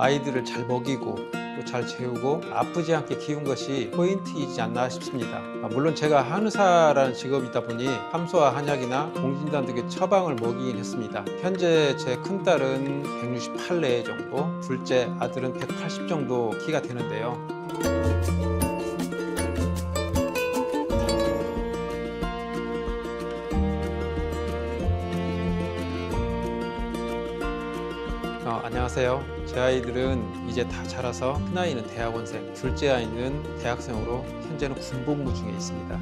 아이들을 잘 먹이고 또 잘 재우고 아프지 않게 키운 것이 포인트이지 않나 싶습니다. 물론 제가 한의사라는 직업이다 보니 함소와 한약이나 공진단 등의 처방을 먹이긴 했습니다. 현재 제 큰딸은 168회 정도, 둘째 아들은 180 정도 키가 되는데요. 안녕하세요. 제 아이들은 이제 다 자라서 큰아이는 대학원생, 둘째 아이는 대학생으로 현재는 군복무 중에 있습니다.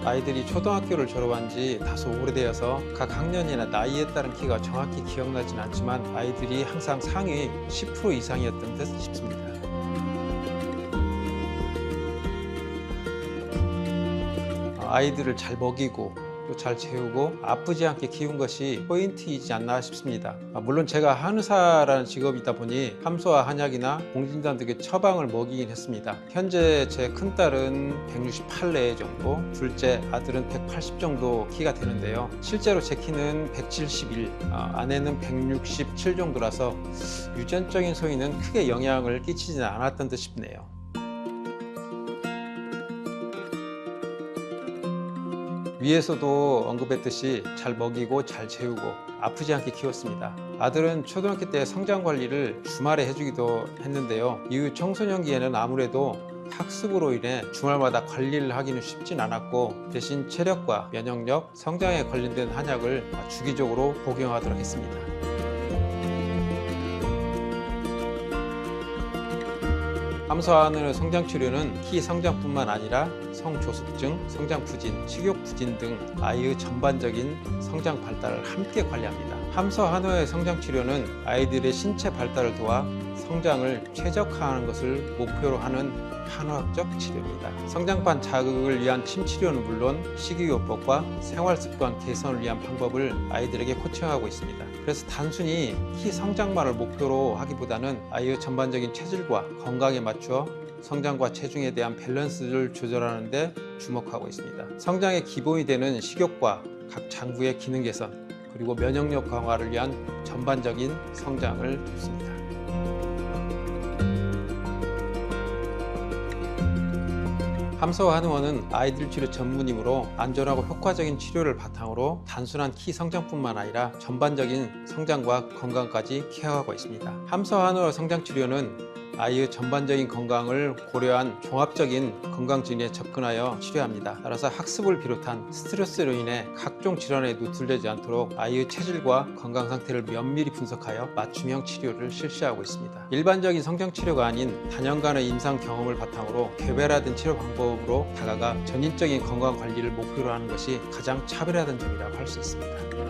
아이들이 초등학교를 졸업한 지 다소 오래되어서 각 학년이나 나이에 따른 키가 정확히 기억나진 않지만 아이들이 항상 상위 10% 이상이었던 듯 싶습니다. 아이들을 잘 먹이고 또 잘 재우고 아프지 않게 키운 것이 포인트이지 않나 싶습니다. 물론 제가 한의사라는 직업이다 보니 함소와 한약이나 공진단 등의 처방을 먹이긴 했습니다. 현재 제 큰딸은 168회 정도, 둘째 아들은 180 정도 키가 되는데요. 실제로 제 키는 171, 아내는 167 정도라서 유전적인 소인은 크게 영향을 끼치지는 않았던 듯 싶네요. 위에서도 언급했듯이 잘 먹이고 잘 재우고 아프지 않게 키웠습니다. 아들은 초등학교 때 성장 관리를 주말에 해주기도 했는데요. 이후 청소년기에는 아무래도 학습으로 인해 주말마다 관리를 하기는 쉽진 않았고 대신 체력과 면역력, 성장에 관련된 한약을 주기적으로 복용하도록 했습니다. 함소한의 성장치료는 키 성장뿐만 아니라 성조숙증, 성장부진, 식욕부진 등 아이의 전반적인 성장 발달을 함께 관리합니다. 함소한의의 성장치료는 아이들의 신체 발달을 도와 성장을 최적화하는 것을 목표로 하는 한의학적 치료입니다. 성장판 자극을 위한 침치료는 물론 식이요법과 생활습관 개선을 위한 방법을 아이들에게 코칭하고 있습니다. 그래서 단순히 키 성장만을 목표로 하기보다는 아이의 전반적인 체질과 건강에 맞추어 성장과 체중에 대한 밸런스를 조절하는 데 주목하고 있습니다. 성장의 기본이 되는 식욕과 각 장부의 기능 개선, 그리고 면역력 강화를 위한 전반적인 성장을 돕습니다. 함소한의원은 아이들 치료 전문이므로 안전하고 효과적인 치료를 바탕으로 단순한 키 성장뿐만 아니라 전반적인 성장과 건강까지 케어하고 있습니다. 함소한의원 성장치료는 아이의 전반적인 건강을 고려한 종합적인 건강진에 접근하여 치료합니다. 따라서 학습을 비롯한 스트레스로 인해 각종 질환에 노출되지 않도록 아이의 체질과 건강 상태를 면밀히 분석하여 맞춤형 치료를 실시하고 있습니다. 일반적인 성장치료가 아닌 단연간의 임상 경험을 바탕으로 개별화된 치료 방법으로 다가가 전인적인 건강 관리를 목표로 하는 것이 가장 차별화된 점이라고 할 수 있습니다.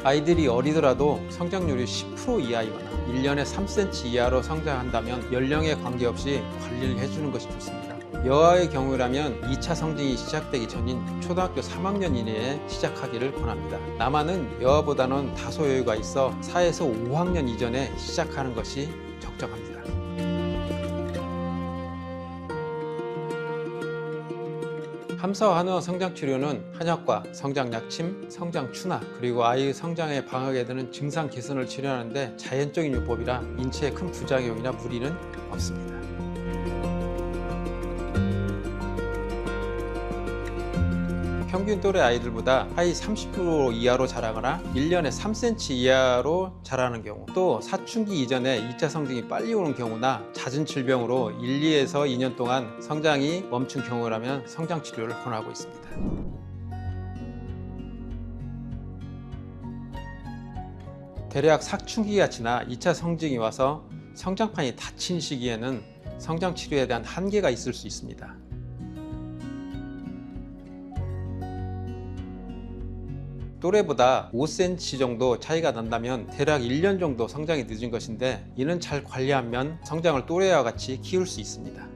아이들이 어리더라도 성장률이 10% 이하이거나 1년에 3cm 이하로 성장한다면 연령에 관계없이 관리를 해주는 것이 좋습니다. 여아의 경우라면 2차 성징이 시작되기 전인 초등학교 3학년 이내에 시작하기를 권합니다. 남아는 여아보다는 다소 여유가 있어 4에서 5학년 이전에 시작하는 것이 적정합니다. 함소한의원 성장치료는 한약과 성장약침, 성장춘화, 그리고 아이의 성장에 방하게 되는 증상 개선을 치료하는데 자연적인 요법이라 인체에 큰 부작용이나 무리는 없습니다. 평균 또래 아이들보다 하이 30% 이하로 자라거나 1년에 3cm 이하로 자라는 경우, 또 사춘기 이전에 2차 성징이 빨리 오는 경우나 잦은 질병으로 1, 2에서 2년 동안 성장이 멈춘 경우라면 성장치료를 권하고 있습니다. 대략 사춘기가 지나 2차 성징이 와서 성장판이 닫힌 시기에는 성장치료에 대한 한계가 있을 수 있습니다. 또래보다 5cm 정도 차이가 난다면 대략 1년 정도 성장이 늦은 것인데 이는 잘 관리하면 성장을 또래와 같이 키울 수 있습니다.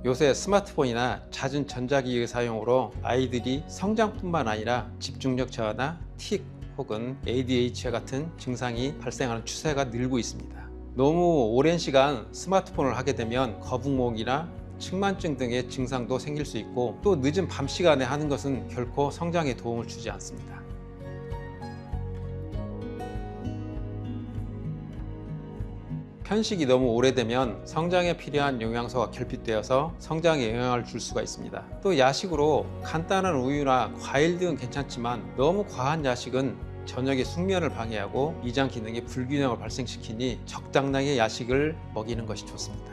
요새 스마트폰이나 잦은 전자기기 사용으로 아이들이 성장뿐만 아니라 집중력 저하나 틱 혹은 ADHD 같은 증상이 발생하는 추세가 늘고 있습니다. 너무 오랜 시간 스마트폰을 하게 되면 거북목이나 측만증 등의 증상도 생길 수 있고, 또 늦은 밤 시간에 하는 것은 결코 성장에 도움을 주지 않습니다. 편식이 너무 오래되면 성장에 필요한 영양소가 결핍되어서 성장에 영향을 줄 수가 있습니다. 또 야식으로 간단한 우유나 과일 등은 괜찮지만, 너무 과한 야식은 저녁에 숙면을 방해하고 위장 기능에 불균형을 발생시키니 적당량의 야식을 먹이는 것이 좋습니다.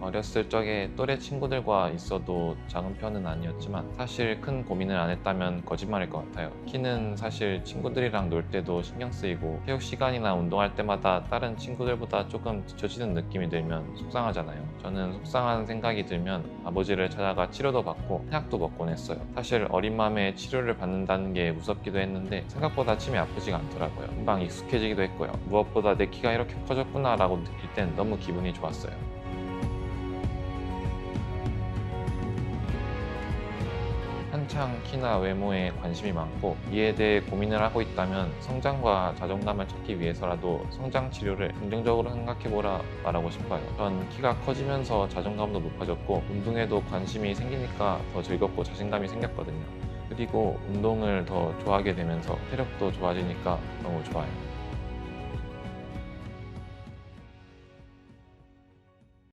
어렸을 적에 또래 친구들과 있어도 작은 편은 아니었지만 사실 큰 고민을 안 했다면 거짓말일 것 같아요. 키는 사실 친구들이랑 놀 때도 신경 쓰이고, 체육 시간이나 운동할 때마다 다른 친구들보다 조금 뒤처지는 느낌이 들면 속상하잖아요. 저는 속상한 생각이 들면 아버지를 찾아가 치료도 받고 한약도 먹곤 했어요. 사실 어린 마음에 치료를 받는다는 게 무섭기도 했는데 생각보다 침이 아프지가 않더라고요. 금방 익숙해지기도 했고요. 무엇보다 내 키가 이렇게 커졌구나 라고 느낄 땐 너무 기분이 좋았어요. 한창 키나 외모에 관심이 많고 이에 대해 고민을 하고 있다면 성장과 자존감을 찾기 위해서라도 성장 치료를 긍정적으로 생각해보라 말하고 싶어요. 전 키가 커지면서 자존감도 높아졌고 운동에도 관심이 생기니까 더 즐겁고 자신감이 생겼거든요. 그리고 운동을 더 좋아하게 되면서 체력도 좋아지니까 너무 좋아요.